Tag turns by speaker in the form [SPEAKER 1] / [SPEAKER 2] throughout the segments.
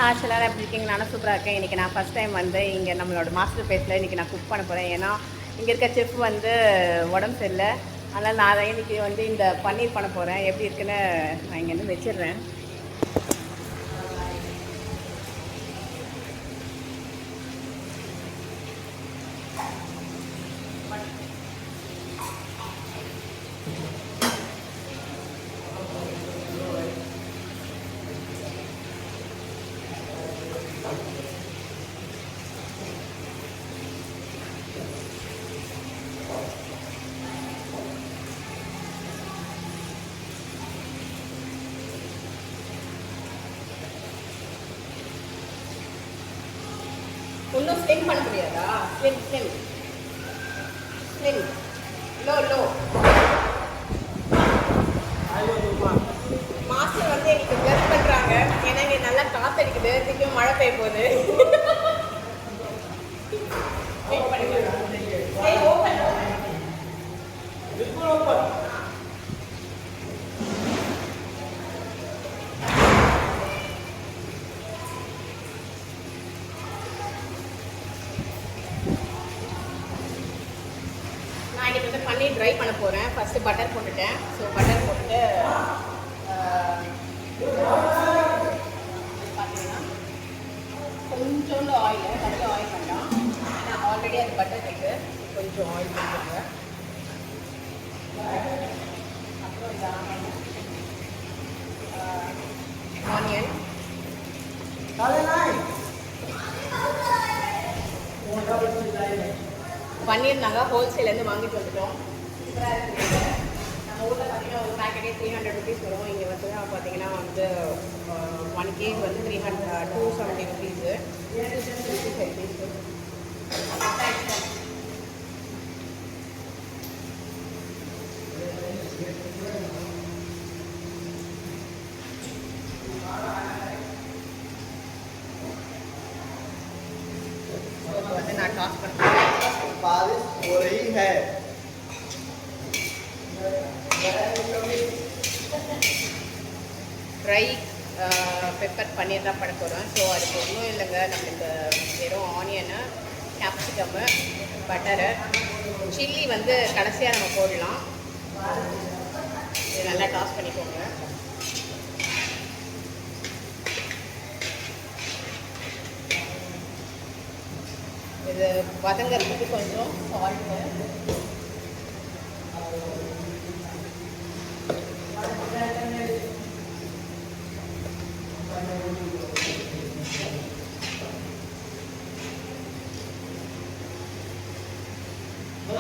[SPEAKER 1] Viewers எல்லாரும் எப்படி இருக்கீங்க? நானும் சூப்பராக இருக்கேன். இன்றைக்கி நான் ஃபஸ்ட் டைம் வந்து இங்கே நம்மளோட மாஸ்டர் பேஸில் இன்றைக்கி நான் குக் பண்ண போகிறேன். ஏன்னா இங்கே இருக்க செஃப் வந்து உடம்பு சரியில்லை. அதனால் நான் தான் இன்றைக்கி வந்து இந்த பன்னீர் பண்ண போகிறேன். எப்படி இருக்குன்னு நான் இங்கேருந்து வச்சிடுறேன். இன்னும் ஸ்லிம் பண்ண முடியாதா? Slim slim slim low low. Master வந்து எனக்கு பிளஸ் பண்ணுறாங்க. ஏன்னா இங்கே நல்லா காற்றடிக்குது, திருப்பியும் மழை பெய்ய போகுது. நான் இன்றைக்கி வந்து பன்னீர் ட்ரை பண்ண போகிறேன். ஃபஸ்ட்டு பட்டர் போட்டுட்டேன். ஸோ பட்டர் போட்டுட்டு பார்த்தீங்கன்னா கொஞ்சோண்டு ஆயில், நிறைய ஆயில் பண்ணலாம். ஏன்னா ஆல்ரெடி அது பட்டர் இருக்குது, கொஞ்சம் ஆயில் போட்டுருங்க. அப்புறம் இந்த ஆனியன், பன்னீர் நாங்கள் ஹோல்சேலேருந்து வாங்கிட்டு வந்துட்டோம். சூப்பராக இருக்குது. நம்ம ஊரில் பார்த்தீங்கன்னா ஒரு பேக்கெட்டே 300 ருபீஸ் வரும். இங்கே வந்து பார்த்தீங்கன்னா வந்து 1 கேஜி வந்து 270 ருபீஸு. 260 ருபீஸு. வந்து நான் டாஸ் பண்ணுறேன்.
[SPEAKER 2] बारिश हो रही है.
[SPEAKER 1] ட்ரை பெப்பர் பன்னீர் தான் பண்ண போகிறோம். ஸோ அதுக்கு ஒன்றும் இல்லைங்க, நம்மளுக்கு வெறும் ஆனியனு, கேப்சிகம்மு, பட்டரு, சில்லி வந்து கடைசியாக நம்ம போடலாம். இது நல்லா டாஸ் பண்ணிக்கோங்க. இது வதங்கிறதுக்கு கொஞ்சம் சால்ட்டு,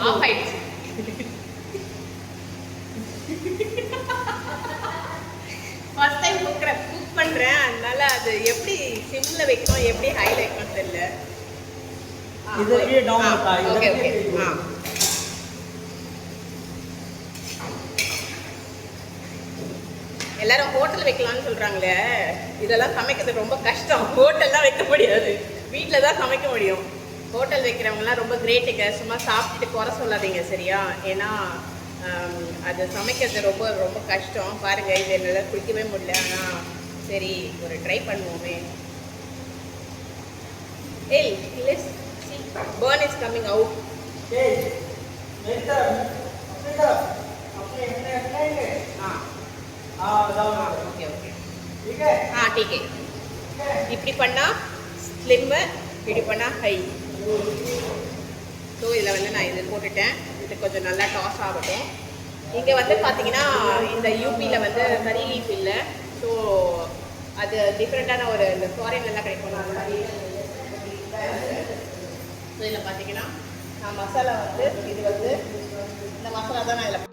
[SPEAKER 1] ஆஃப் ஆயிடுச்சு. ஃபர்ஸ்ட் டைம் குக் பண்ணுறேன். அதனால அது எப்படி சிம்மில் வைக்கணும், எப்படி ஹைல வைக்கணும் தெரியல.
[SPEAKER 2] इधर ये डाउन होता है.
[SPEAKER 1] Okay okay. எல்லாரும் ஹோட்டல் வைக்கலாம்னு சொல்கிறாங்களே, இதெல்லாம் சமைக்கிறது ரொம்ப கஷ்டம். ஹோட்டல்லாம் வைக்க முடியாது, வீட்டில் தான் சமைக்க முடியும். ஹோட்டல் வைக்கிறவங்கலாம் ரொம்ப கிரேட்டுங்க. சும்மா சாப்பிட்டுட்டு குறை சொல்லாதீங்க, சரியா? ஏன்னா அது சமைக்கிறது ரொம்ப ரொம்ப கஷ்டம். பாருங்கள், இது என்னால் குளிக்கவே முடியல. ஆனால் சரி, ஒரு ட்ரை பண்ணுவோமே. ஏய் let's see, burn is coming out.
[SPEAKER 2] Okay. Later.
[SPEAKER 1] Okay okay.
[SPEAKER 2] ठीक है.
[SPEAKER 1] ठीक है. இப்படி பண்ணால் ஸ்லிம்மு, இப்படி பண்ணால் ஹை. ஸோ இதில் வந்து நான் இது போட்டுட்டேன். இது கொஞ்சம் நல்லா டாஸ் ஆகட்டும். இங்கே வந்து பார்த்தீங்கன்னா இந்த யூபியில் வந்து கறி லீஃப் இல்லை. ஸோ அது டிஃப்ரெண்ட்டான ஒரு இந்த ஃபாரின்லாம் கிடைக்கும் அந்த மாதிரி. ஸோ இதில் பார்த்தீங்கன்னா நான் மசாலா வந்து இது வந்து இந்த மசாலா தான் நான் இதில்